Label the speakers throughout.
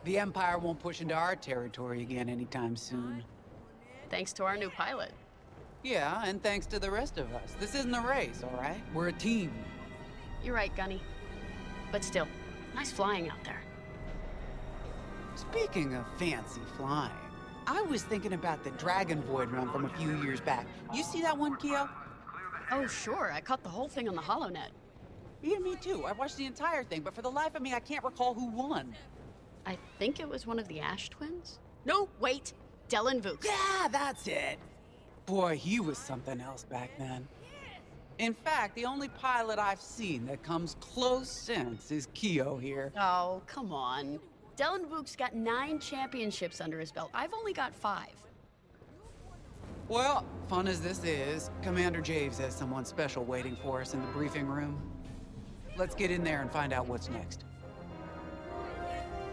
Speaker 1: The Empire won't push into our territory again anytime soon.
Speaker 2: Thanks to our new pilot.
Speaker 1: Yeah, and thanks to the rest of us. This isn't a race, all right? We're a team.
Speaker 2: You're right, Gunny. But still, nice flying out there.
Speaker 1: Speaking of fancy flying, I was thinking about the Dragon Void run from a few years back. You see that one, Keo?
Speaker 2: Oh, sure. I caught the whole thing on the HoloNet.
Speaker 1: Yeah, me too. I watched the entire thing, but for the life of me, I can't recall who won.
Speaker 2: I think it was one of the Ash twins? No, wait. Dylan Vooks.
Speaker 1: Yeah, that's it. Boy, he was something else back then. In fact, the only pilot I've seen that comes close since is Keo here.
Speaker 2: Oh, come on. Dylan Vooks got 9 championships under his belt. I've only got 5.
Speaker 1: Well, fun as this is, Commander Javes has someone special waiting for us in the briefing room. Let's get in there and find out what's next.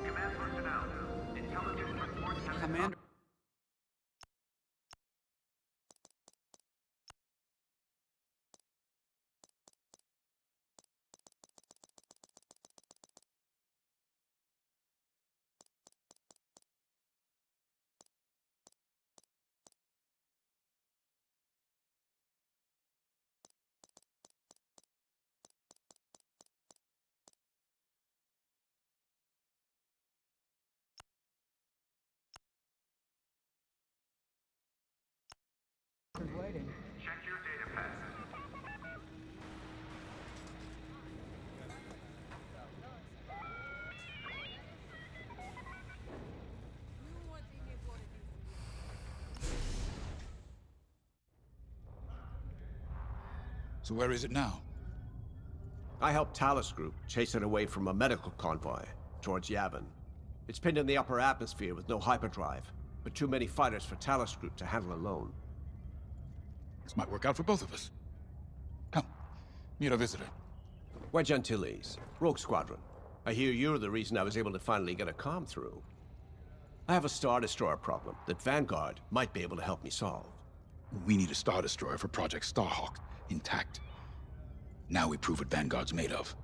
Speaker 3: Command personnel. Intelligence reports have been
Speaker 1: Commander... waiting.
Speaker 3: Check your data pad.
Speaker 4: So where is it now?
Speaker 5: I helped Talus Group chase it away from a medical convoy towards Yavin. It's pinned in the upper atmosphere with no hyperdrive, but too many fighters for Talus Group to handle alone.
Speaker 4: This might work out for both of us. Come, meet our visitor.
Speaker 5: We're Gentiles, Rogue Squadron. I hear you're the reason I was able to finally get a comm through. I have a Star Destroyer problem that Vanguard might be able to help me solve.
Speaker 4: We need a Star Destroyer for Project Starhawk, intact. Now we prove what Vanguard's made of.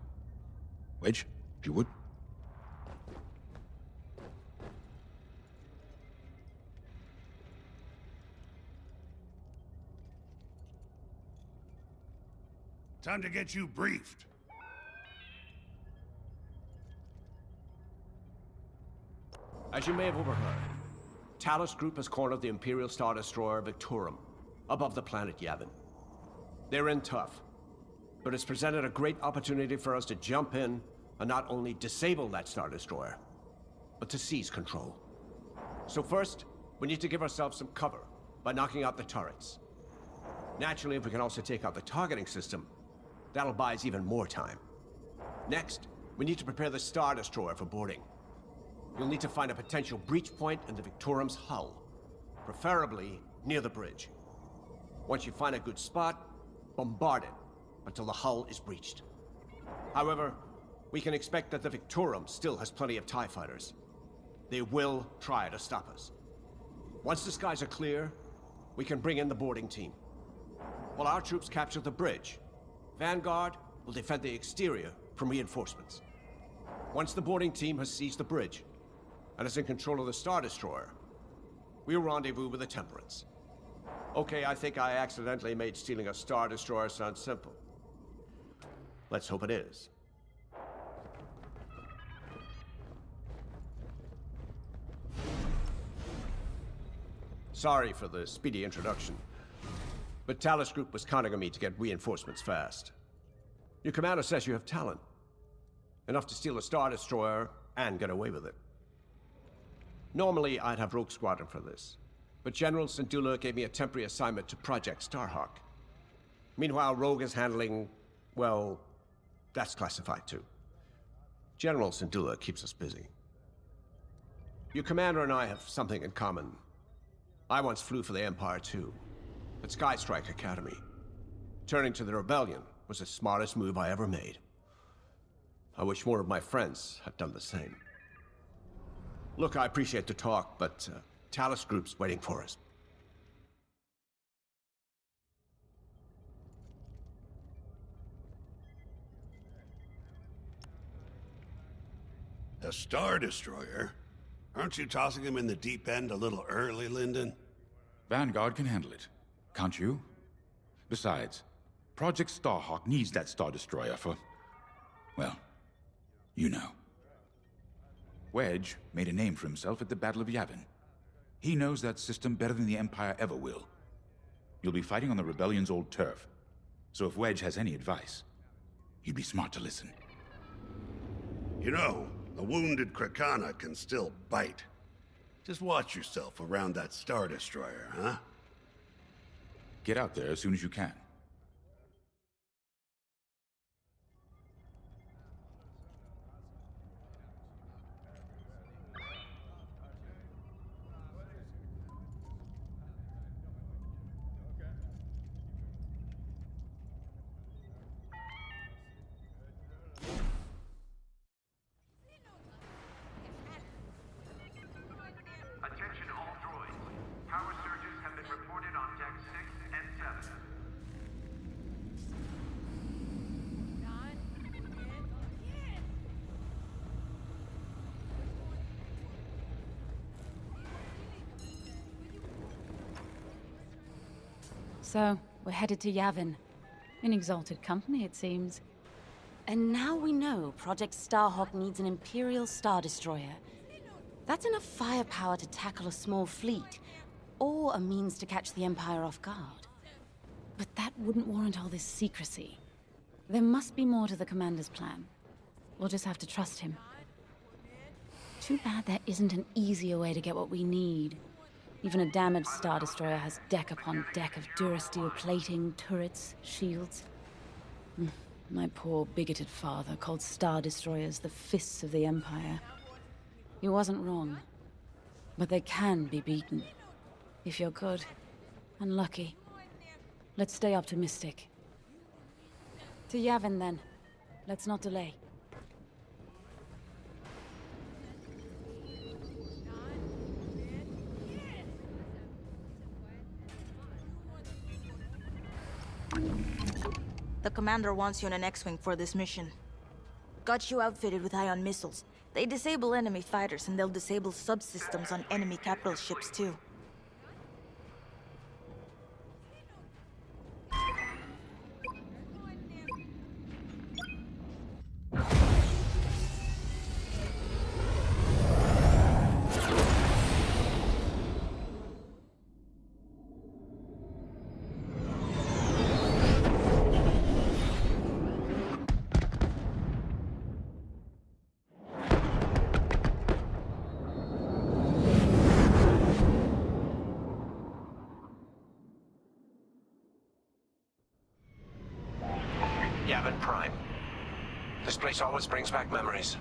Speaker 4: Wedge, if you would.
Speaker 6: Time to get you briefed.
Speaker 5: As you may have overheard, Talus Group has cornered the Imperial Star Destroyer Victorum above the planet Yavin. They're in tough, but it's presented a great opportunity for us to jump in and not only disable that Star Destroyer, but to seize control. So first, we need to give ourselves some cover by knocking out the turrets. Naturally, if we can also take out the targeting system, that'll buy us even more time. Next, we need to prepare the Star Destroyer for boarding. You'll need to find a potential breach point in the Victorum's hull, preferably near the bridge. Once you find a good spot, bombard it until the hull is breached. However, we can expect that the Victorum still has plenty of TIE fighters. They will try to stop us. Once the skies are clear, we can bring in the boarding team. While our troops capture the bridge, Vanguard will defend the exterior from reinforcements. Once the boarding team has seized the bridge and is in control of the Star Destroyer, we'll rendezvous with the Temperance. Okay, I think I accidentally made stealing a Star Destroyer sound simple. Let's hope it is. Sorry for the speedy introduction, but Talus Group was counting on me to get reinforcements fast. Your commander says you have talent. Enough to steal a Star Destroyer and get away with it. Normally, I'd have Rogue Squadron for this, but General Syndulla gave me a temporary assignment to Project Starhawk. Meanwhile, Rogue is handling, well, that's classified too. General Syndulla keeps us busy. Your commander and I have something in common. I once flew for the Empire too, at Skystrike Academy. Turning to the Rebellion was the smartest move I ever made. I wish more of my friends had done the same. Look, I appreciate the talk, but Talus Group's waiting for us.
Speaker 6: A Star Destroyer? Aren't you tossing him in the deep end a little early, Lyndon?
Speaker 4: Vanguard can handle it. Can't you? Besides, Project Starhawk needs that Star Destroyer for... well, you know. Wedge made a name for himself at the Battle of Yavin. He knows that system better than the Empire ever will. You'll be fighting on the Rebellion's old turf. So if Wedge has any advice, you'd be smart to listen.
Speaker 6: You know, a wounded Krakana can still bite. Just watch yourself around that Star Destroyer, huh?
Speaker 4: Get out there as soon as you can.
Speaker 3: Attention all droids. Power surges have been reported on deck 6 and 7.
Speaker 7: So, we're headed to Yavin. In exalted company, it seems.
Speaker 8: And now we know Project Starhawk needs an Imperial Star Destroyer. That's enough firepower to tackle a small fleet, or a means to catch the Empire off guard.
Speaker 7: But that wouldn't warrant all this secrecy. There must be more to the Commander's plan. We'll just have to trust him. Too bad there isn't an easier way to get what we need. Even a damaged Star Destroyer has deck upon deck of durasteel plating, turrets, shields. My poor bigoted father called Star Destroyers the fists of the Empire. He wasn't wrong. But they can be beaten. If you're good and lucky. Let's stay optimistic. To Yavin, then. Let's not delay.
Speaker 9: The commander wants you in an X-Wing for this mission. Got you outfitted with ion missiles. They disable enemy fighters, and they'll disable subsystems on enemy capital ships, too.
Speaker 5: Yavin Prime. This place always brings back memories.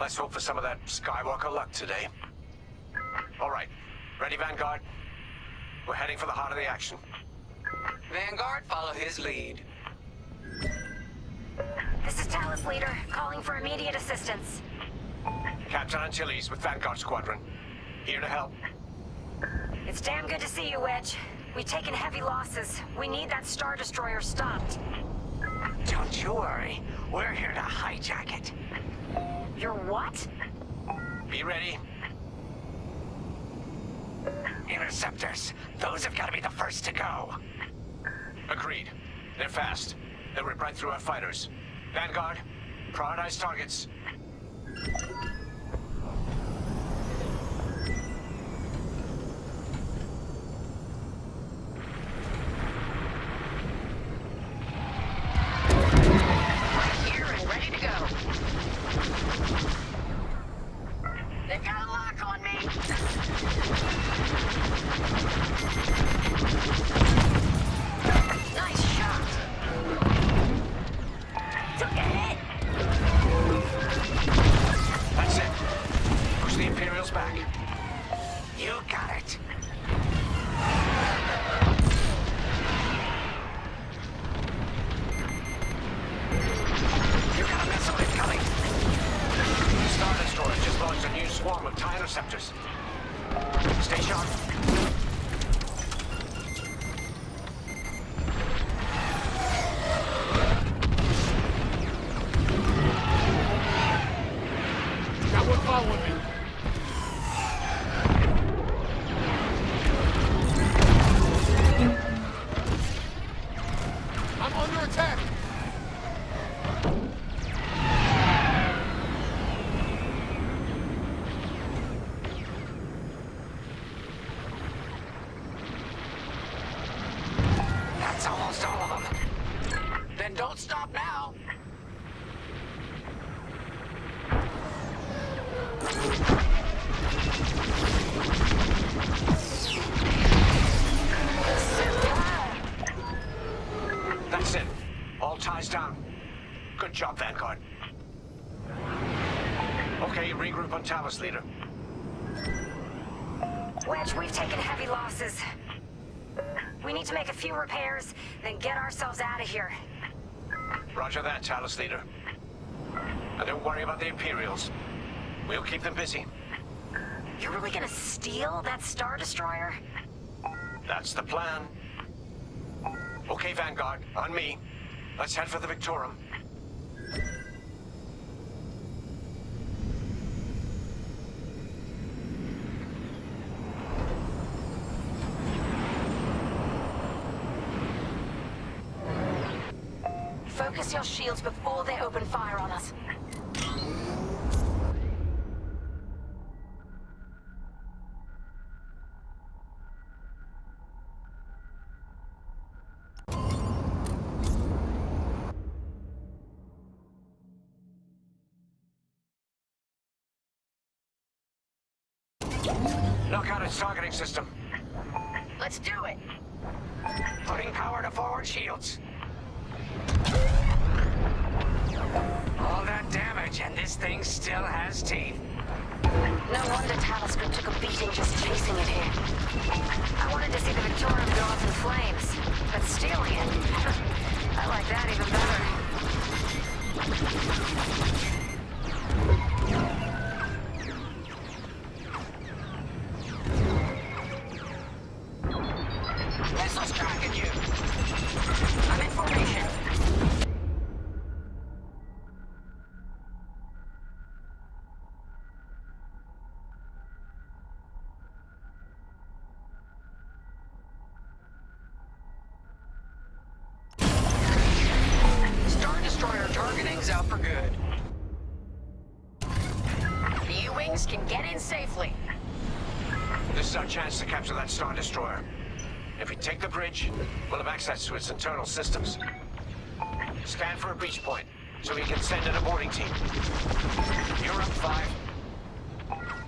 Speaker 5: Let's hope for some of that Skywalker luck today. All right. Ready, Vanguard? We're heading for the heart of the action.
Speaker 1: Vanguard, follow his lead.
Speaker 10: This is Talus Leader, calling for immediate assistance.
Speaker 5: Captain Antilles with Vanguard Squadron. Here to help.
Speaker 10: It's damn good to see you, Wedge. We've taken heavy losses. We need that Star Destroyer stopped.
Speaker 11: Don't you worry. We're here to hijack it.
Speaker 10: You're what?
Speaker 5: Be ready.
Speaker 11: Interceptors. Those have got to be the first to go.
Speaker 5: Agreed. They're fast. They'll rip right through our fighters. Vanguard, prioritize targets.
Speaker 10: Here and ready to go. They've got a lock on me. Nice shot. Took a hit.
Speaker 5: That's
Speaker 11: Then don't stop now.
Speaker 5: That's it. All ties down. Good job, Vanguard. Okay, regroup on Talos, leader.
Speaker 10: Wedge, we've taken heavy losses. We need to make a few repairs, then get ourselves out of here.
Speaker 5: Roger that, Talos, leader. And don't worry about the Imperials. We'll keep them busy.
Speaker 10: You're really gonna steal that Star Destroyer?
Speaker 5: That's the plan. Okay, Vanguard, on me. Let's head for the Victorum.
Speaker 10: Focus your shields before they open fire on us.
Speaker 5: Knock out its targeting system.
Speaker 10: Let's do it.
Speaker 11: Putting power to forward shields. All that damage, and this thing still has teeth.
Speaker 10: No wonder Talos Group took a beating just chasing it here. I wanted to see the Victorium go up in flames, but stealing it, I like that even better.
Speaker 11: Missiles tracking you. I'm in formation. Star Destroyer targeting's out for good.
Speaker 10: The U-Wings can get in safely.
Speaker 5: This is our chance to capture that Star Destroyer. If we take the bridge, we'll have access to its internal systems. Scan for a breach point, so we can send an aborting team. You're up, 5.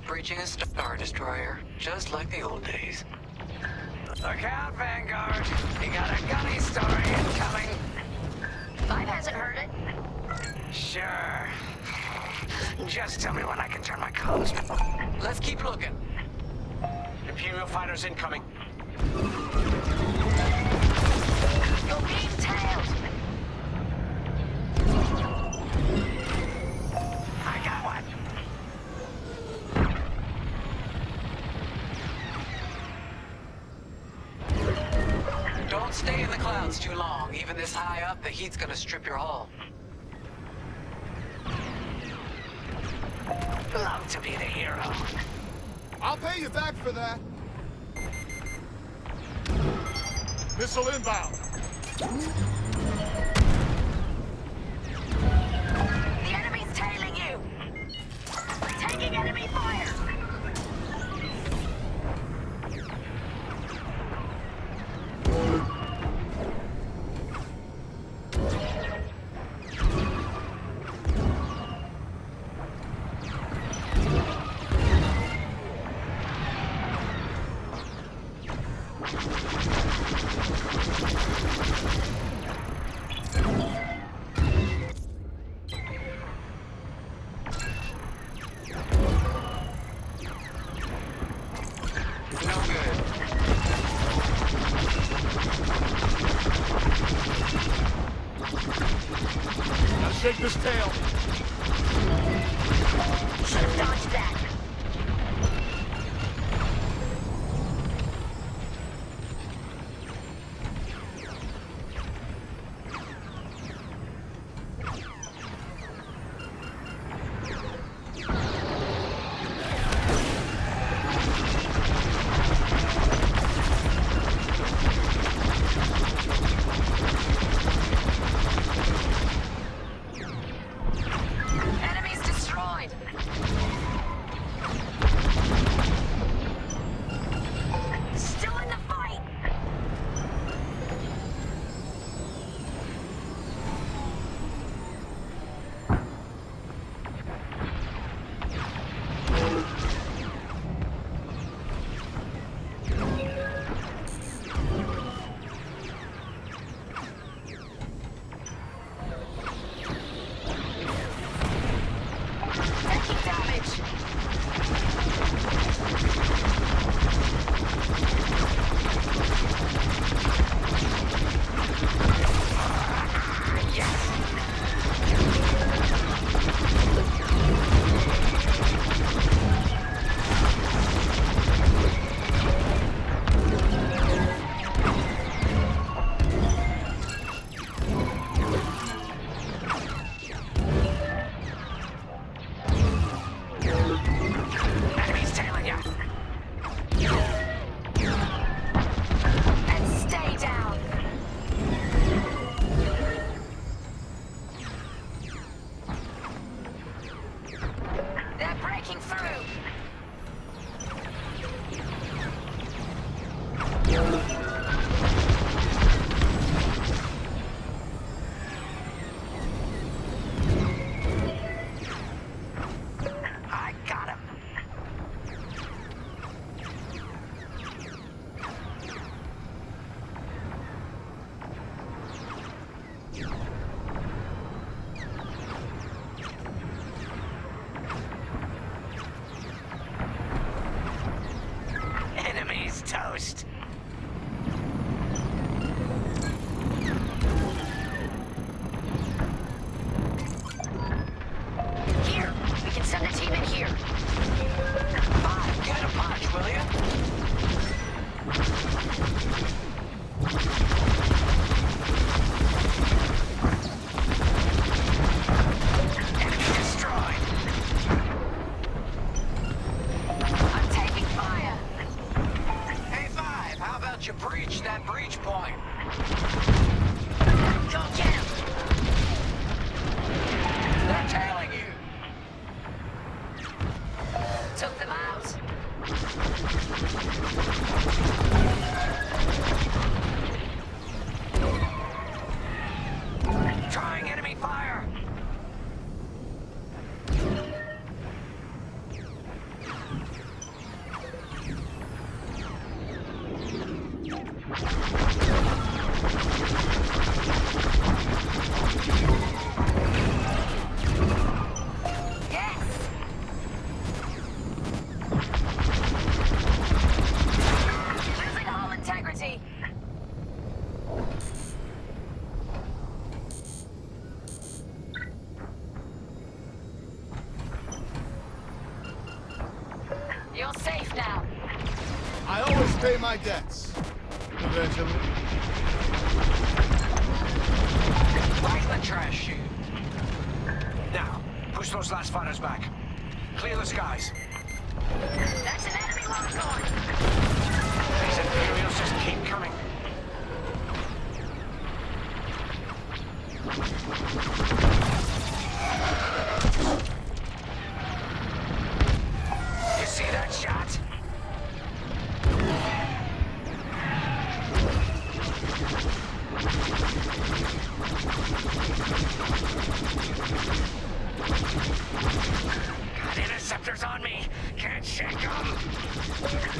Speaker 11: Breaching a Star Destroyer, just like the old days. Look out, Vanguard. You got a gunny story incoming.
Speaker 10: 5 hasn't heard it.
Speaker 11: Sure. Just tell me when I can turn my comms. Let's keep looking.
Speaker 5: Imperial fighters incoming.
Speaker 10: You're being tailed.
Speaker 11: I got one. Don't stay in the clouds too long. Even this high up, the heat's gonna strip your hull. Love to be the hero.
Speaker 12: I'll pay you back for that. Missile inbound.
Speaker 10: The enemy's tailing you. Taking enemy fire.
Speaker 12: Shake this tail.
Speaker 10: Should have dodged that.
Speaker 11: breach point.
Speaker 10: Go get him!
Speaker 11: They're tailing you.
Speaker 10: Took them out.
Speaker 11: Trying enemy fire.
Speaker 10: Yes! Losing hull integrity. You're safe now.
Speaker 12: I always pay my debts. Eventually.
Speaker 11: Right in the trash chute.
Speaker 5: Now, push those last fighters back. Clear the skies.
Speaker 10: That's an enemy lock on.
Speaker 5: These Imperials just keep coming.
Speaker 11: You see that shot? Got interceptors on me. Can't shake them.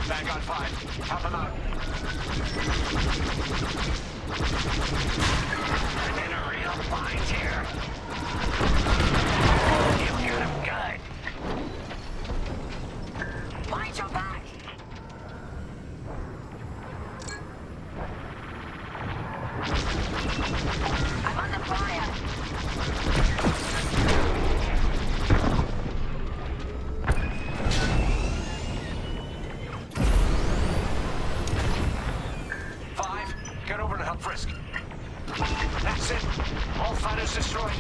Speaker 5: Vanguard 5, help them out.
Speaker 11: I'm in a real bind here. You got him good.
Speaker 10: Mind your back. I'm under fire.
Speaker 5: Five, get over to help Frisk. That's it. All fighters destroyed.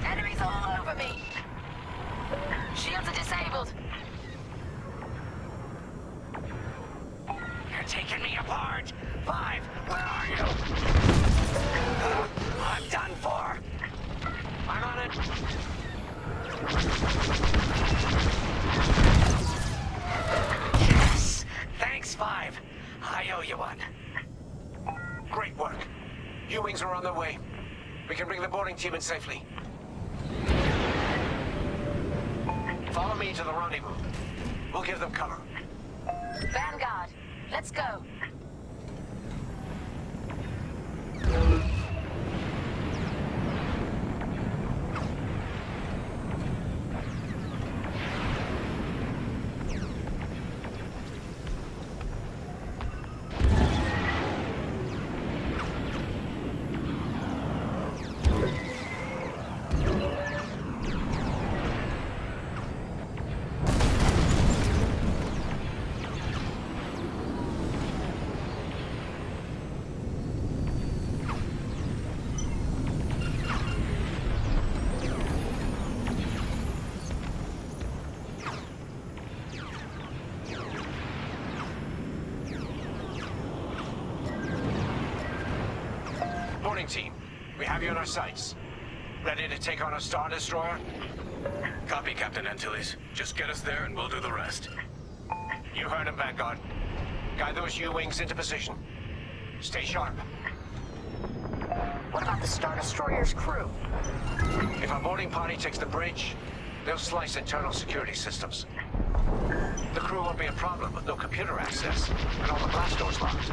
Speaker 10: Enemies all over me. Shields are disabled.
Speaker 11: You're taking me apart. Five, where are you? I'm done for. I'm on it. Yes. Thanks, Five. I owe you one.
Speaker 5: Great work. U-Wings are on their way. We can bring the boarding team in safely. Follow me to the rendezvous. We'll give them cover.
Speaker 10: Vanguard, let's go.
Speaker 5: Boarding team, we have you in our sights. Ready to take on a Star Destroyer?
Speaker 13: Copy, Captain Antilles. Just get us there and we'll do the rest.
Speaker 5: You heard him, Vanguard. Guide those U-Wings into position. Stay sharp.
Speaker 10: What about the Star Destroyer's crew?
Speaker 5: If our boarding party takes the bridge, they'll slice internal security systems. The crew won't be a problem with no computer access and all the blast doors locked.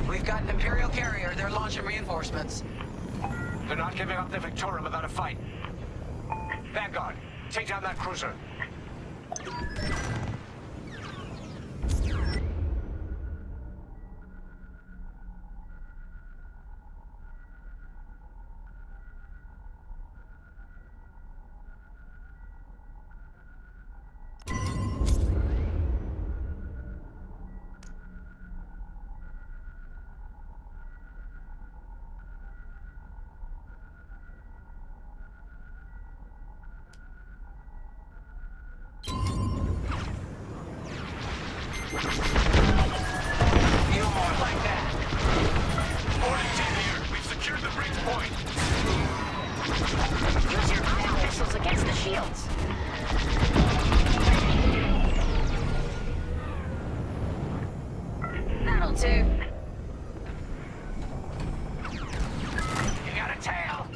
Speaker 11: We've got an Imperial carrier. They're launching reinforcements.
Speaker 5: They're not giving up the Victorum without a fight. Vanguard, take down that cruiser.
Speaker 10: shields. That'll do.
Speaker 11: You got a tail.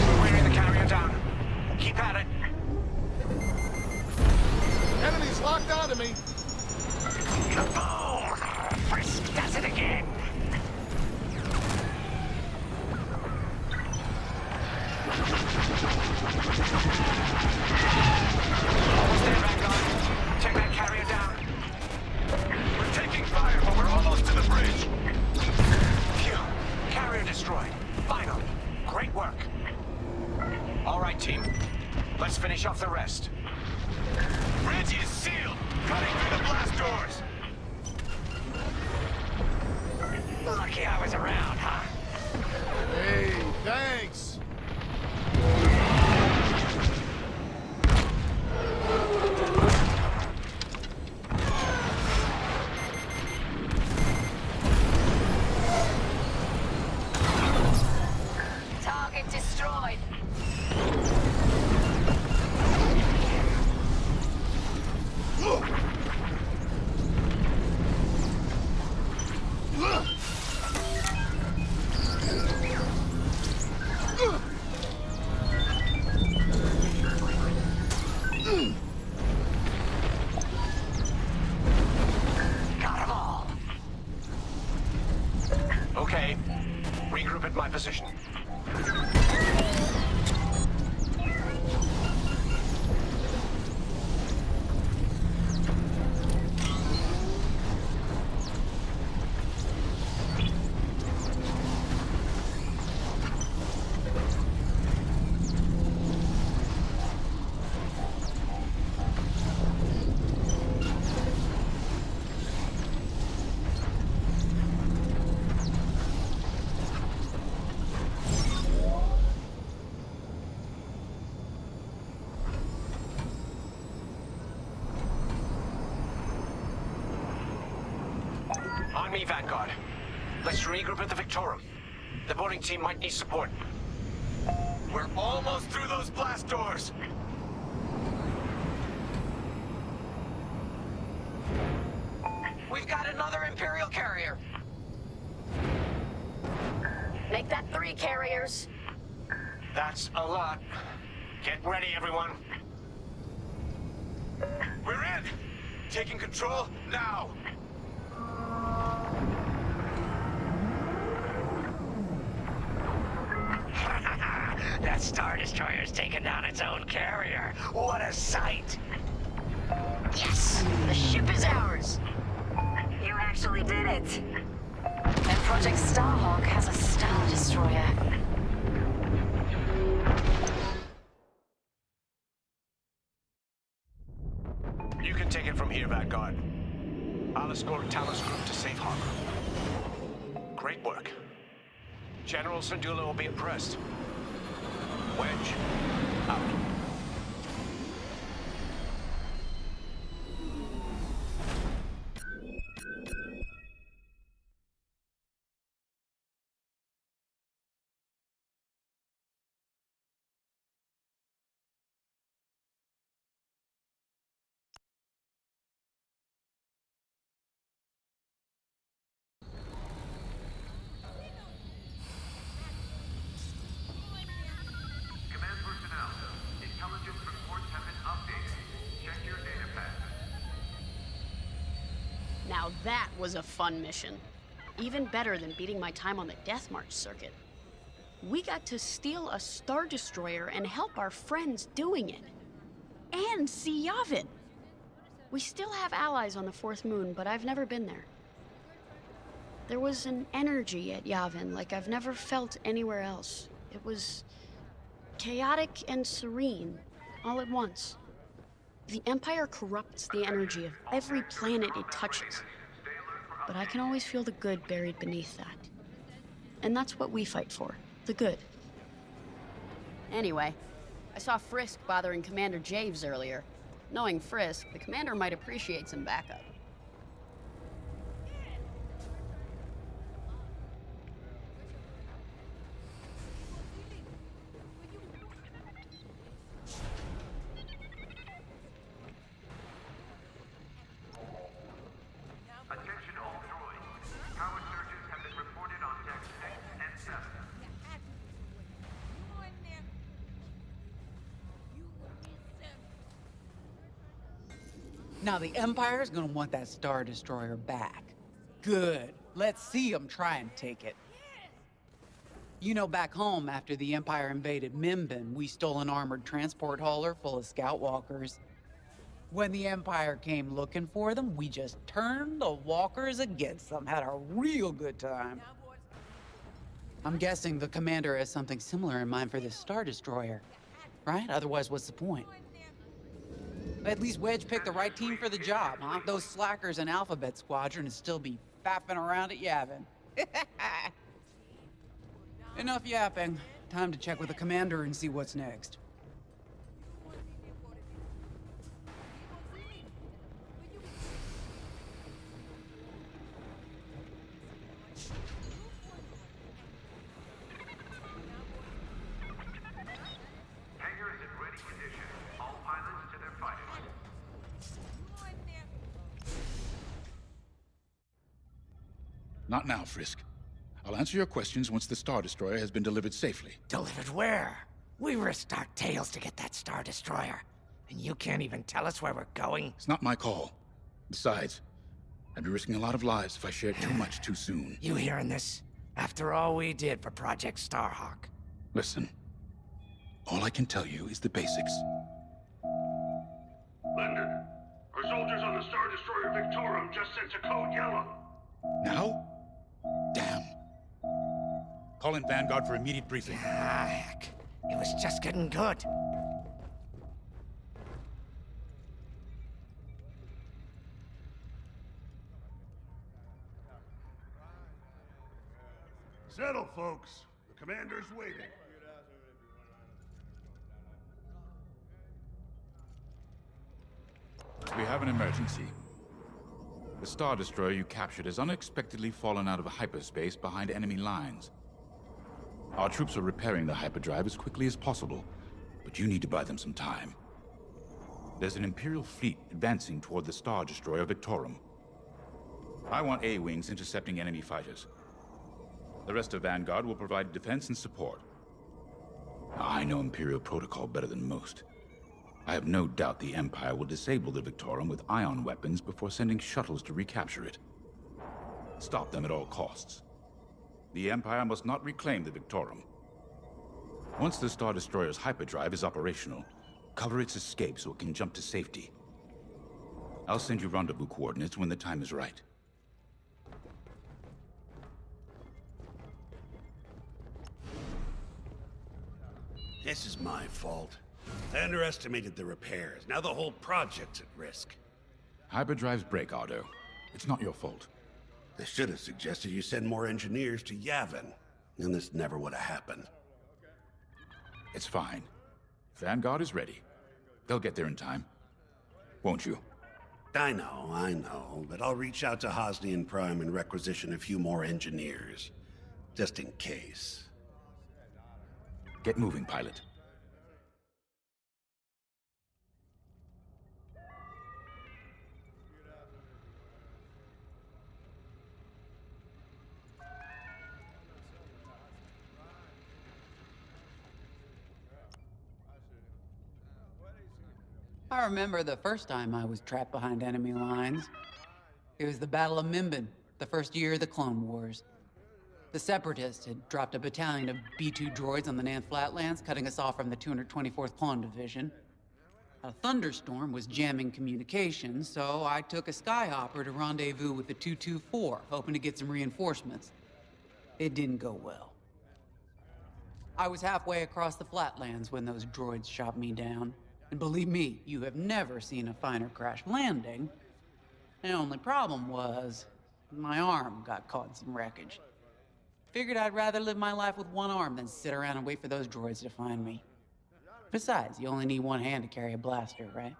Speaker 11: We're wearing the carrier down. Keep at it.
Speaker 12: Enemies locked onto me.
Speaker 11: Kaboom! Frisk does it again. Almost there, Vanguard. Take that carrier down. We're taking fire, but we're almost to the bridge. Phew. Carrier destroyed. Finally. Great work. All right, team. Let's finish off the rest. Bridge is sealed. Cutting through the blast doors. Lucky I was around, huh?
Speaker 12: Hey, thanks.
Speaker 10: Target destroyed.
Speaker 11: Got 'em all. Okay. Regroup at my position. On me, Vanguard. Let's regroup at the Victorum. The boarding team might need support. We're almost through those blast doors. We've got another Imperial carrier.
Speaker 10: Make that 3 carriers.
Speaker 11: That's a lot. Get ready, everyone. We're in! Taking control now! That Star Destroyer's taken down its own carrier. What a sight!
Speaker 10: Yes! The ship is ours! You actually did it!
Speaker 7: And Project Starhawk has a Star Destroyer.
Speaker 5: You can take it from here, Vanguard. I'll escort Talos Group to safe harbor. Great work. General Syndulla will be impressed. Wedge, out.
Speaker 3: Command personnel, intelligence reports have been updated. Check your data pads.
Speaker 2: Now that was a fun mission. Even better than beating my time on the Death March circuit. We got to steal a Star Destroyer and help our friends doing it. And see Yavin. We still have allies on the Fourth Moon, but I've never been there. There was an energy at Yavin like I've never felt anywhere else. It was chaotic and serene, all at once. The Empire corrupts the energy of every planet it touches. But I can always feel the good buried beneath that. And that's what we fight for, the good. Anyway, I saw Frisk bothering Commander Javes earlier. Knowing Frisk, the commander might appreciate some backup.
Speaker 1: Now the Empire's gonna want that Star Destroyer back. Good. Let's see them try and take it. You know, back home, after the Empire invaded Mimbin, we stole an armored transport hauler full of scout walkers. When the Empire came looking for them, we just turned the walkers against them. Had a real good time. I'm guessing the commander has something similar in mind for this Star Destroyer, right? Otherwise, what's the point? At least Wedge picked the right team for the job, huh? Those slackers in Alphabet Squadron would still be fapping around at Yavin. Enough yapping. Time to check with the commander and see what's next.
Speaker 3: Hangar is in ready condition. All pilots to their fighters.
Speaker 4: Not now, Frisk. I'll answer your questions once the Star Destroyer has been delivered safely.
Speaker 11: Delivered where? We risked our tails to get that Star Destroyer. And you can't even tell us where we're going?
Speaker 4: It's not my call. Besides, I'd be risking a lot of lives if I shared too much too soon.
Speaker 11: You hearing this? After all we did for Project Starhawk.
Speaker 4: Listen, all I can tell you is the basics.
Speaker 6: Lyndon, our soldiers on the Star Destroyer Victorum just sent a code yellow.
Speaker 4: Now? Damn. Call in Vanguard for immediate briefing.
Speaker 11: Ah, heck. It was just getting good.
Speaker 6: Settle, folks. The commander's waiting.
Speaker 4: We have an emergency. The Star Destroyer you captured has unexpectedly fallen out of hyperspace behind enemy lines. Our troops are repairing the hyperdrive as quickly as possible, but you need to buy them some time. There's an Imperial fleet advancing toward the Star Destroyer Victorum. I want A-wings intercepting enemy fighters. The rest of Vanguard will provide defense and support. I know Imperial protocol better than most. I have no doubt the Empire will disable the Victorum with ion weapons before sending shuttles to recapture it. Stop them at all costs. The Empire must not reclaim the Victorum. Once the Star Destroyer's hyperdrive is operational, cover its escape so it can jump to safety. I'll send you rendezvous coordinates when the time is right.
Speaker 6: This is my fault. I underestimated the repairs. Now the whole project's at risk.
Speaker 4: Hyperdrives break, Otto. It's not your fault.
Speaker 6: They should have suggested you send more engineers to Yavin, and this never would have happened.
Speaker 4: It's fine. Vanguard is ready. They'll get there in time. Won't you?
Speaker 6: I know, but I'll reach out to Hosnian Prime and requisition a few more engineers. Just in case.
Speaker 4: Get moving, pilot.
Speaker 1: I remember the first time I was trapped behind enemy lines. It was the Battle of Mimbin, the first year of the Clone Wars. The Separatists had dropped a battalion of B-2 droids on the Nan Flatlands, cutting us off from the 224th Clone Division. A thunderstorm was jamming communications, so I took a skyhopper to rendezvous with the 224, hoping to get some reinforcements. It didn't go well. I was halfway across the Flatlands when those droids shot me down. And believe me, you have never seen a finer crash landing. The only problem was, my arm got caught in some wreckage. Figured I'd rather live my life with one arm than sit around and wait for those droids to find me. Besides, you only need one hand to carry a blaster, right?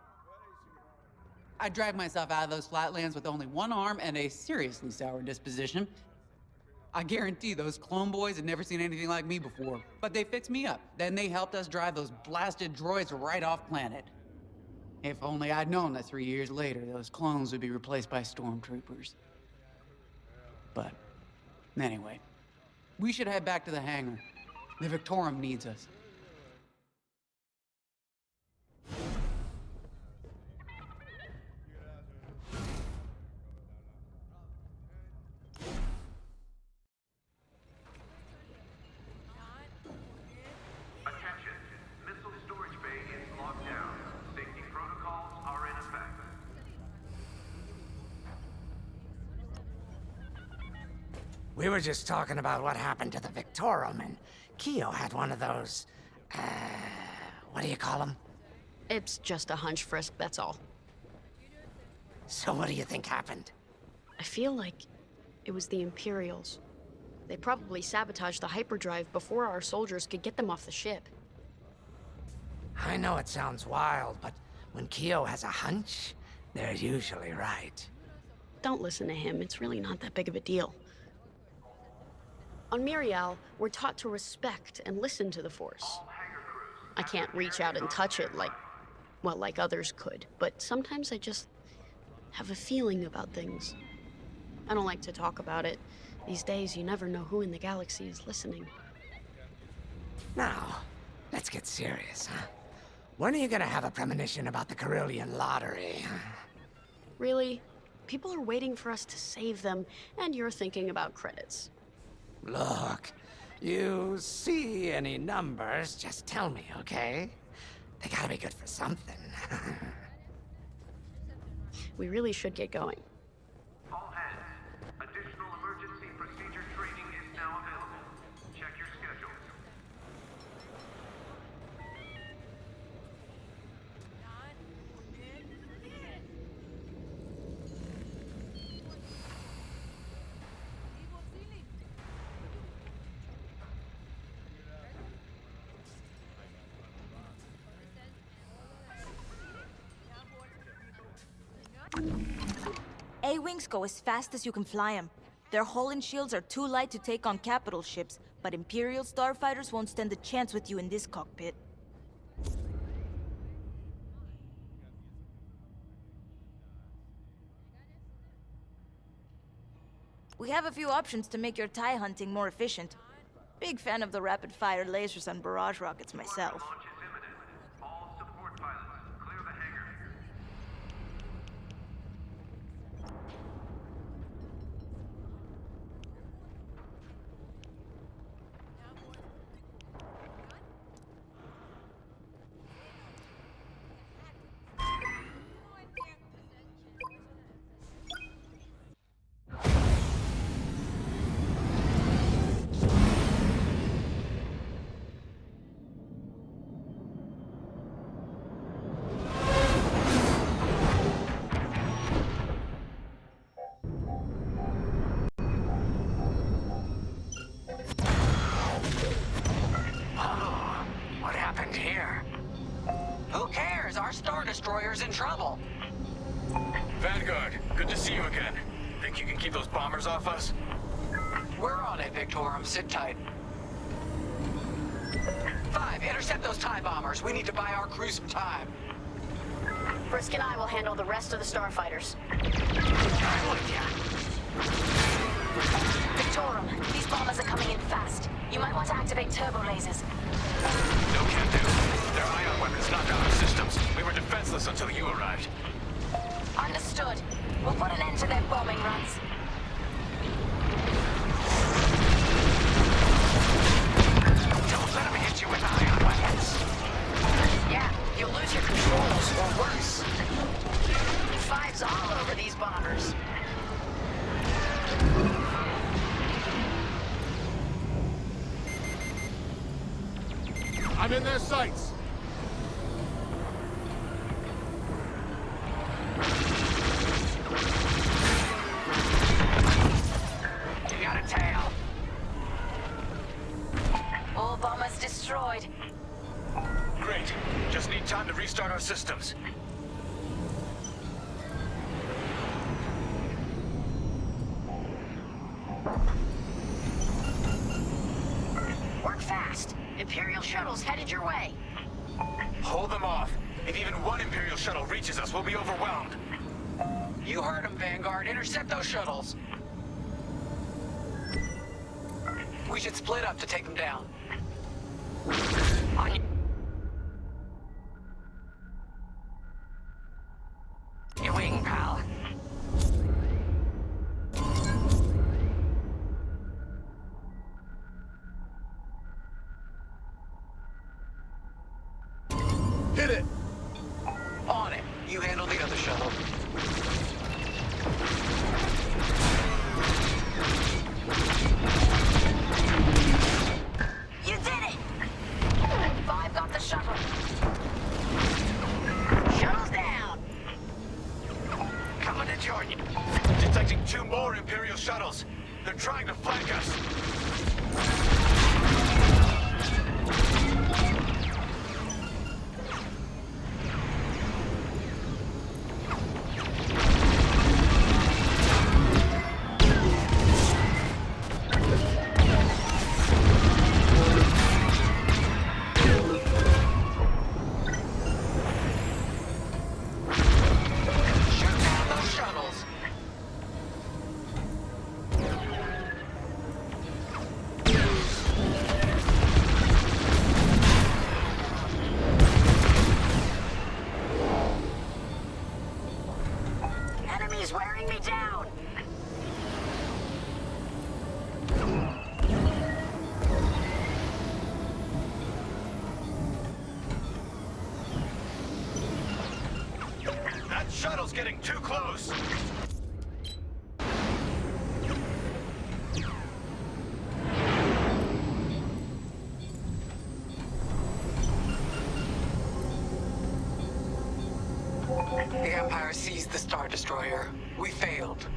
Speaker 1: I dragged myself out of those flatlands with only one arm and a seriously sour disposition. I guarantee those clone boys had never seen anything like me before, but they fixed me up. Then they helped us drive those blasted droids right off planet. If only I'd known that 3 years later, those clones would be replaced by stormtroopers. But, anyway, we should head back to the hangar. The Victorum needs us.
Speaker 14: We were just talking about what happened to the Victorum, and Keo had one of those... what do you call them?
Speaker 2: It's just a hunch, Frisk, that's all.
Speaker 14: So what do you think happened?
Speaker 2: I feel like it was the Imperials. They probably sabotaged the hyperdrive before our soldiers could get them off the ship.
Speaker 14: I know it sounds wild, but when Keo has a hunch, they're usually right.
Speaker 2: Don't listen to him, it's really not that big of a deal. On Miriel, we're taught to respect and listen to the Force. I can't reach out and touch it like others could, but sometimes I just have a feeling about things. I don't like to talk about it. These days, you never know who in the galaxy is listening.
Speaker 14: Now, let's get serious, huh? When are you gonna have a premonition about the Carillion lottery?
Speaker 2: Really? People are waiting for us to save them, and you're thinking about credits.
Speaker 14: Look, you see any numbers, just tell me, okay? They gotta be good for something.
Speaker 2: We really should get going.
Speaker 3: All hands, additional emergency procedure training is now available. Check your schedules.
Speaker 9: A-Wings go as fast as you can fly them. Their hull and shields are too light to take on capital ships, but Imperial starfighters won't stand a chance with you in this cockpit. We have a few options to make your TIE hunting more efficient. Big fan of the rapid-fire lasers and barrage rockets myself.
Speaker 3: Launch is imminent. All support pilots, clear the hangar.
Speaker 14: What happened here?
Speaker 11: Who cares? Our Star Destroyer's in trouble.
Speaker 13: Vanguard, good to see you again. Think you can keep those bombers off us?
Speaker 1: We're on it, Victorum. Sit tight.
Speaker 11: 5, intercept those TIE bombers. We need to buy our crew some time.
Speaker 2: Frisk and I will handle the rest of the starfighters.
Speaker 14: I'm with ya.
Speaker 10: Victorum, these bombers are coming in fast. You might want to activate turbo lasers.
Speaker 13: No can do. Their ion weapons knocked out our systems. We were defenseless until you arrived.
Speaker 10: Understood. We'll put an end to their bombing runs.
Speaker 14: Don't let them hit you with ion weapons.
Speaker 10: Yeah, you'll lose your controls, or worse. Five's all over these bombers.
Speaker 12: I'm in their sights.
Speaker 14: You got a tail.
Speaker 10: All bombers destroyed.
Speaker 13: Great. Just need time to restart our systems.
Speaker 10: Work fast. Imperial shuttle's headed your way.
Speaker 13: Hold them off. If even one Imperial shuttle reaches us, we'll be overwhelmed.
Speaker 1: You heard him, Vanguard. Intercept those shuttles. We should split up to take them down.
Speaker 14: On your wing, pal.
Speaker 12: Hit it!
Speaker 1: On it. You handle the other shuttle.
Speaker 13: shuttle's getting too close!
Speaker 1: The Empire seized the Star Destroyer. We failed.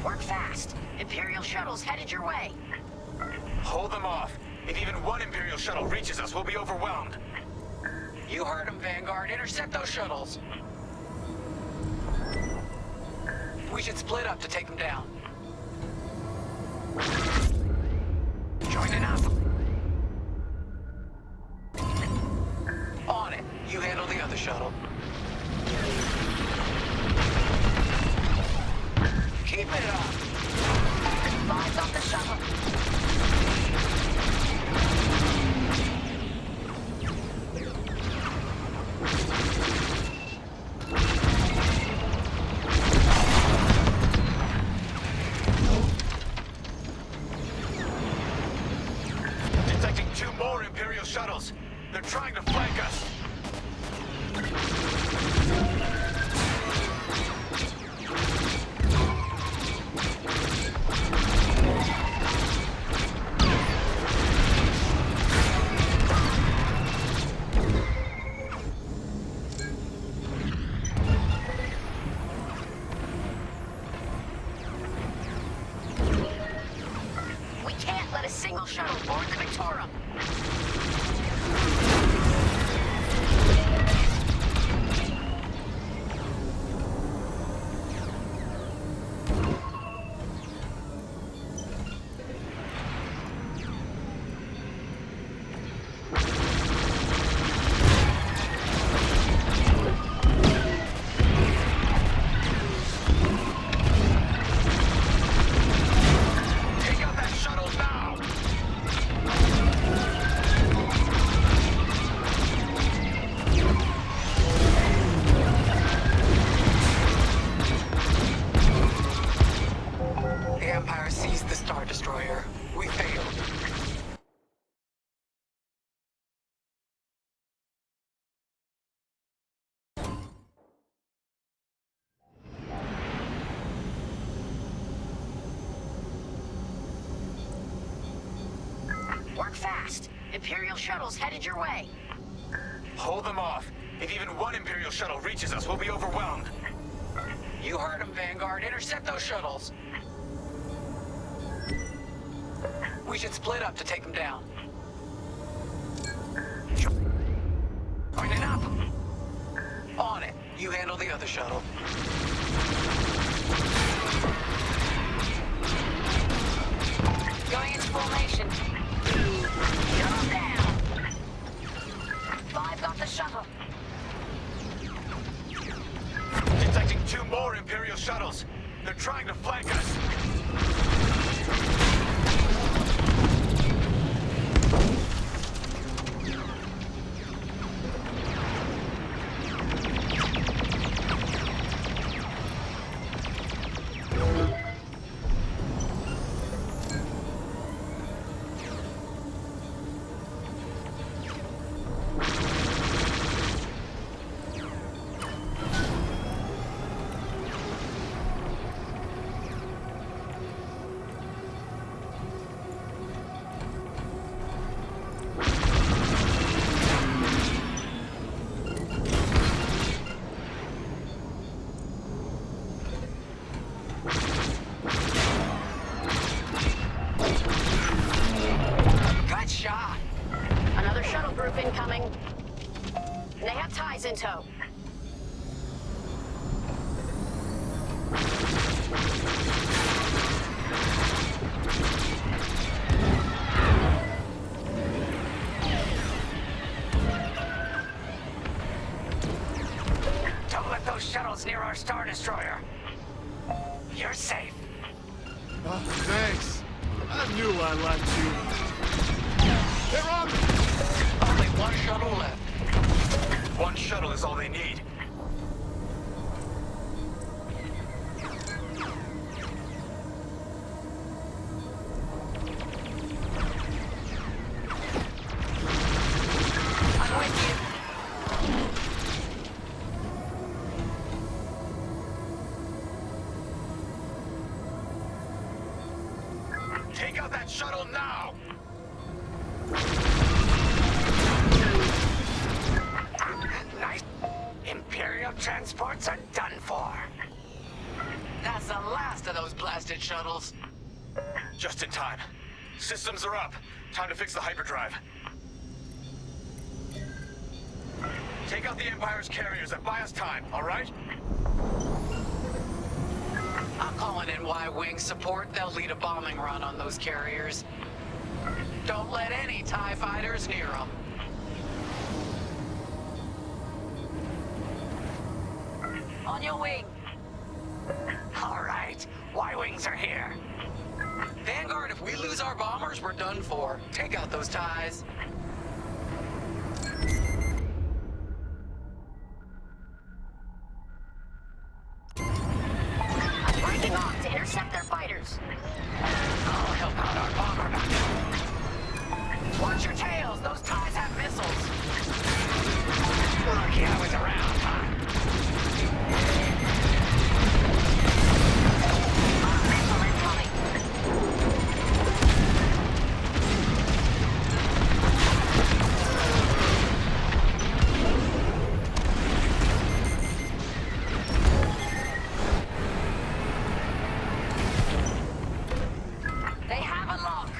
Speaker 2: Work fast. Imperial shuttle's headed your way.
Speaker 13: Hold them off. If even one Imperial shuttle reaches us, we'll be overwhelmed.
Speaker 1: You heard him, Vanguard. Intercept those shuttles. We should split up to take them down.
Speaker 14: Joining up.
Speaker 1: On it. You handle the other shuttle. Keep it up.
Speaker 2: Five's off the shuttle.
Speaker 13: Detecting 2 more Imperial shuttles. They're trying to flank us.
Speaker 2: We can't let a single shuttle board the Victorum.
Speaker 13: Take out that shuttle now!
Speaker 1: The Empire seized the Star Destroyer. We failed.
Speaker 2: Work fast. Imperial shuttle's headed your way.
Speaker 13: Hold them off. If even one Imperial shuttle reaches us, we'll be overwhelmed.
Speaker 1: You heard him, Vanguard. Intercept those shuttles. We should split up to take them down.
Speaker 14: Joining up.
Speaker 1: On it. You handle the other shuttle.
Speaker 2: Going into formation. Shuttle down. Five's off the shuttle.
Speaker 13: Detecting 2 more Imperial shuttles. They're trying to flank us.
Speaker 1: Good shot.
Speaker 2: Another shuttle group incoming. They have ties in tow.
Speaker 14: Don't let those shuttles near our Star Destroyer. You're safe.
Speaker 12: Thanks. I knew I liked you. They're on me!
Speaker 1: Only one shuttle left.
Speaker 13: One shuttle is all they need.
Speaker 10: I'm with you.
Speaker 13: Take out that shuttle now!
Speaker 14: Nice. Imperial transports are done for.
Speaker 1: That's the last of those blasted shuttles.
Speaker 13: Just in time. Systems are up. Time to fix the hyperdrive. Take out the Empire's carriers and buy us time, all right?
Speaker 1: I'm calling in Y-Wing support. They'll lead a bombing run on those carriers. Don't let any TIE fighters near them.
Speaker 10: On your wing.
Speaker 14: All right, Y-Wings are here.
Speaker 1: Vanguard, if we lose our bombers, we're done for. Take out those TIEs.
Speaker 10: I'm breaking off to intercept their fighters.
Speaker 14: I'll help out our bomber back.
Speaker 1: Watch your tails. Those TIEs have missiles.
Speaker 14: Lucky I was around, huh?
Speaker 10: Missile incoming. They have a lock.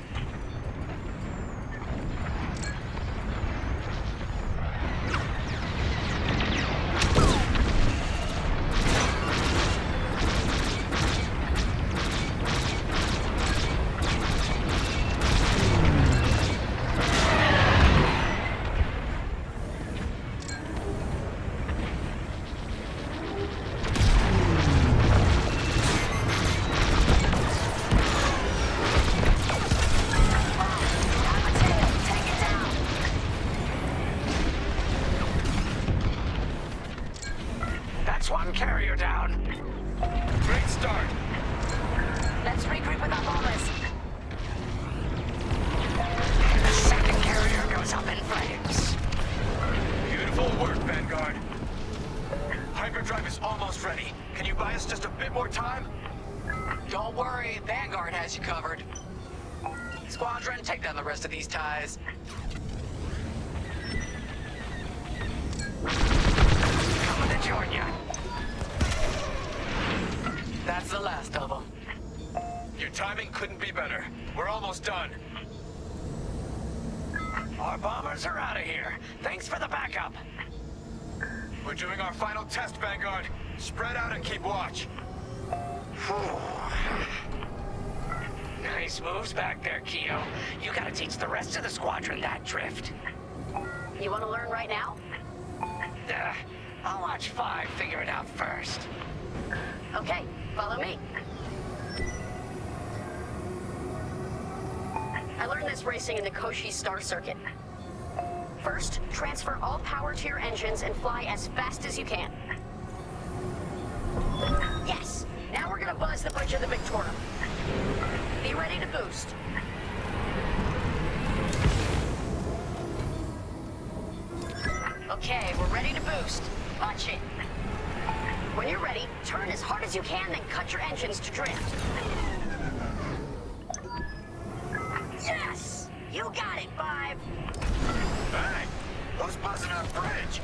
Speaker 14: That's one carrier down.
Speaker 13: Great start.
Speaker 10: Let's regroup with our bombers.
Speaker 14: The second carrier goes up in flames.
Speaker 13: Beautiful work, Vanguard. Hyperdrive is almost ready. Can you buy us just a bit more time?
Speaker 1: Don't worry, Vanguard has you covered. Squadron, take down the rest of these TIEs.
Speaker 14: Coming to join ya.
Speaker 1: That's the last of them.
Speaker 13: Your timing couldn't be better. We're almost done.
Speaker 14: Our bombers are out of here. Thanks for the backup.
Speaker 13: We're doing our final test, Vanguard. Spread out and keep watch.
Speaker 14: Nice moves back there, Keo. You gotta teach the rest of the squadron that drift.
Speaker 2: You want to learn right now?
Speaker 14: I'll watch 5 figure it out first.
Speaker 2: Okay, follow me. I learned this racing in the Koshi Star Circuit. First, transfer all power to your engines and fly as fast as you can. Yes! Now we're gonna buzz the bridge of the Victorum. Be ready to boost. Okay, we're ready to boost. Watch it. When you're ready, turn as hard as you can, then cut your engines to drift. Yes! You got it, 5!
Speaker 13: Bang! Who's buzzing our bridge?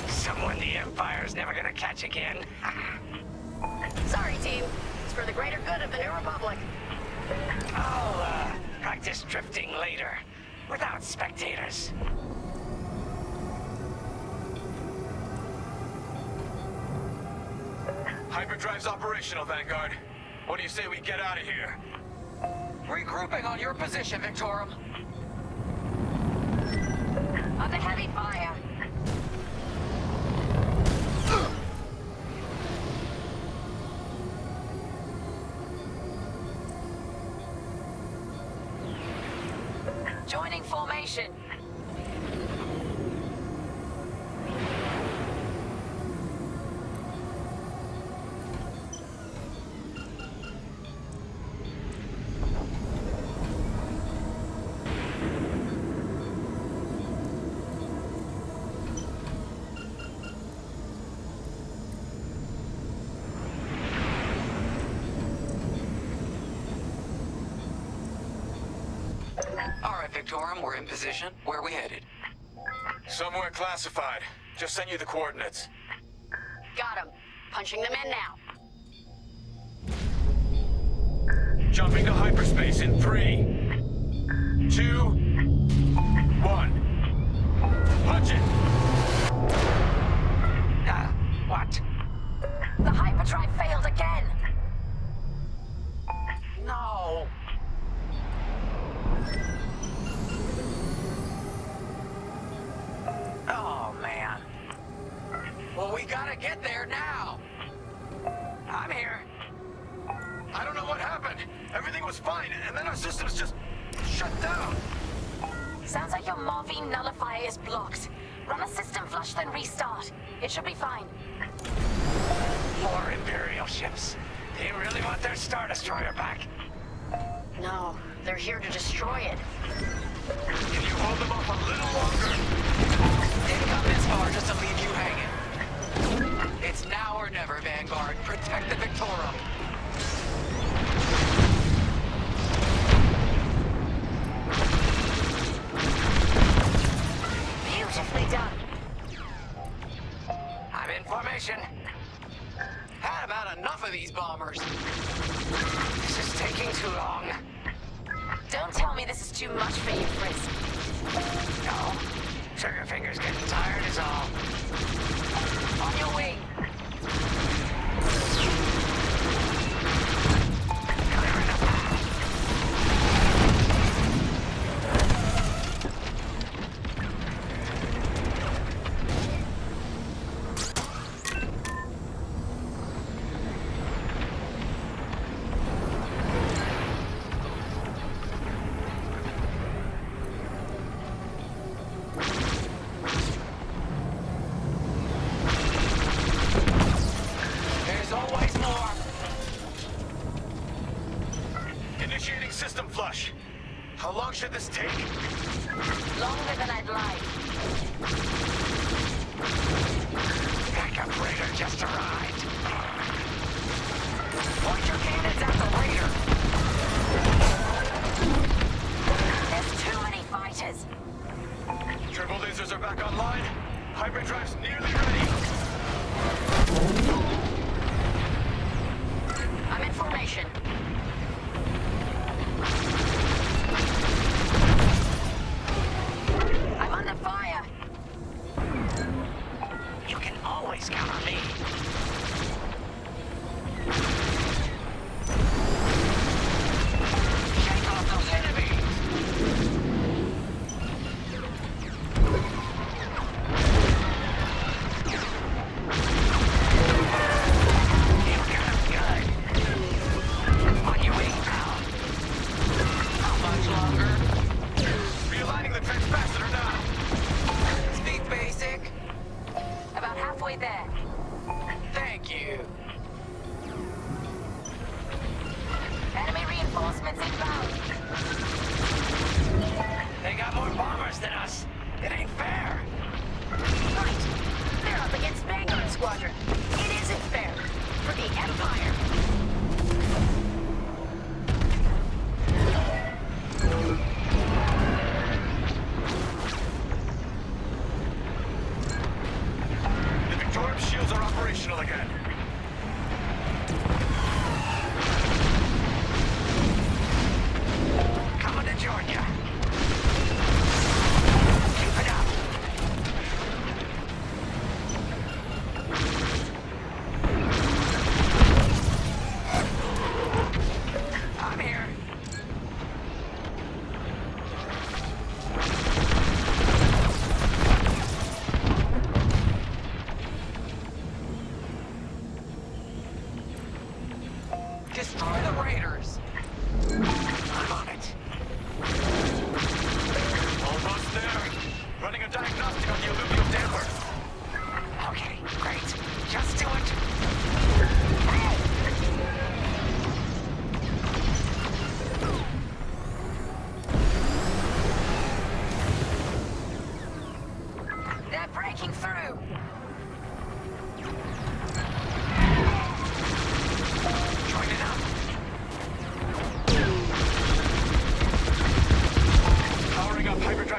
Speaker 14: Someone the Empire's never gonna catch again.
Speaker 2: Sorry, team. It's for the greater good of the New Republic.
Speaker 14: I'll, practice drifting later, without spectators.
Speaker 13: Hyperdrive's operational, Vanguard. What do you say we get out of here?
Speaker 1: Regrouping on your position, Victorum.
Speaker 10: Under heavy fire. Joining formation.
Speaker 1: Victorum, we're in position. Where are we headed?
Speaker 13: Somewhere classified. Just send you the coordinates.
Speaker 2: Got him. Punching them in now.
Speaker 13: Jumping to hyperspace in 3, 2, 1. Punch it!
Speaker 14: What?
Speaker 10: The hyperdrive failed again!
Speaker 14: No! Oh, man.
Speaker 1: Well, we gotta get there now.
Speaker 14: I'm here.
Speaker 13: I don't know what happened. Everything was fine, and then our systems just shut down.
Speaker 10: Sounds like your morphine nullifier is blocked. Run a system flush, then restart. It should be fine.
Speaker 14: More Imperial ships. They really want their Star Destroyer back.
Speaker 2: No, they're here to destroy it.
Speaker 13: Can you hold them off a little longer?
Speaker 1: Didn't come this far just to leave you hanging. It's now or never, Vanguard. Protect the Victorum.
Speaker 10: Beautifully done.
Speaker 14: I'm in formation.
Speaker 1: Had about enough of these bombers.
Speaker 14: This is taking too long.
Speaker 10: Don't tell me this is too much for you, Frisk.
Speaker 14: No. Trigger fingers getting tired is all.
Speaker 10: On your way.
Speaker 14: Clearing a path.
Speaker 1: There's always more.
Speaker 13: Initiating system flush. How long should this take?
Speaker 10: Longer than I'd like.
Speaker 14: Backup raider just arrived.
Speaker 10: Point your cannons at the raider. There's too many fighters.
Speaker 13: Turbo lasers are back online. Hyperdrive's nearly ready.
Speaker 2: I'm in formation.
Speaker 10: I'm under fire.
Speaker 14: You can always count on me. Shake off those enemies! You got him good. On your way, pal.
Speaker 1: How much longer?
Speaker 13: Realigning the transpacitor now.
Speaker 1: Speak basic.
Speaker 10: About halfway there.
Speaker 1: Thank you.
Speaker 10: Enemy reinforcements inbound.
Speaker 14: They got more bombers than us. It ain't fair.
Speaker 2: Right. They're up against Vanguard Squadron. It isn't fair. For the Empire.
Speaker 13: The Victorum shields are operational again.
Speaker 14: Coming to join ya.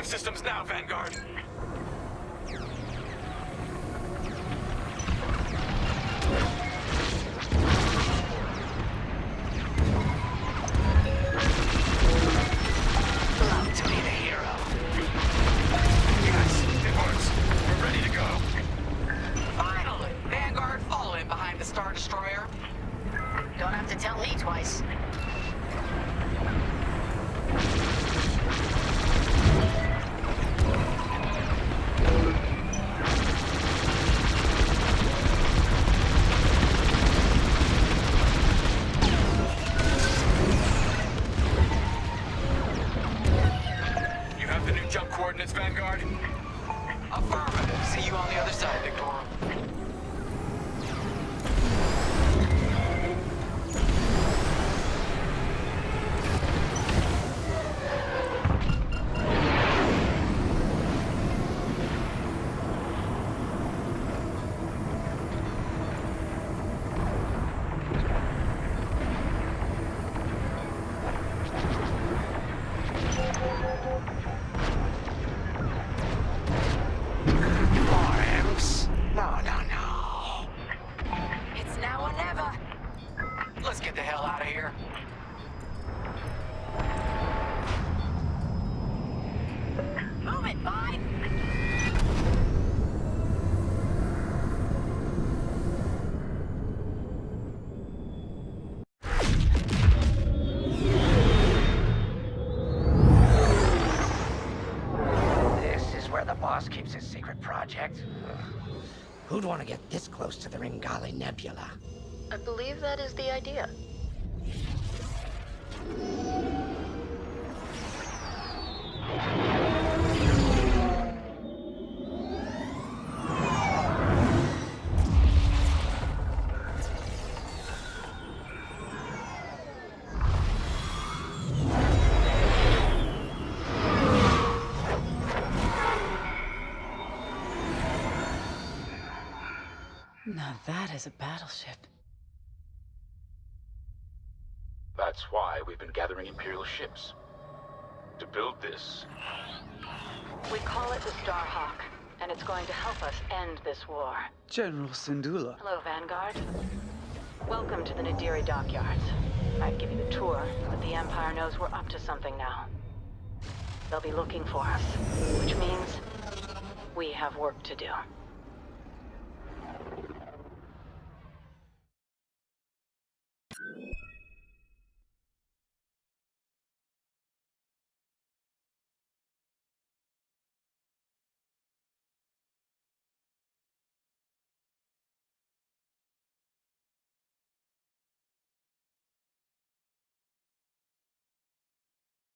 Speaker 13: systems now, Vanguard.
Speaker 14: Love to be the hero.
Speaker 13: Yes, it works. We're ready to go.
Speaker 1: Finally! Vanguard following behind the Star Destroyer.
Speaker 2: Don't have to tell me twice.
Speaker 13: You have the new jump coordinates, Vanguard?
Speaker 1: Affirmative. See you on the other side, Victorum.
Speaker 14: More imps. No, no, no.
Speaker 1: It's now or never. Let's get the hell out of here.
Speaker 2: Move it, bud!
Speaker 14: This is where the boss keeps his secret project. Ugh. Who'd want to get this close to the Ringali Nebula?
Speaker 2: I believe that is the idea.
Speaker 7: Now that is a battleship.
Speaker 4: That's why we've been gathering Imperial ships. To build this.
Speaker 10: We call it the Starhawk, and it's going to help us end this war.
Speaker 15: General Syndulla.
Speaker 10: Hello, Vanguard. Welcome to the Nadiri dockyards. I'd give you the tour, but the Empire knows we're up to something now. They'll be looking for us, which means we have work to do.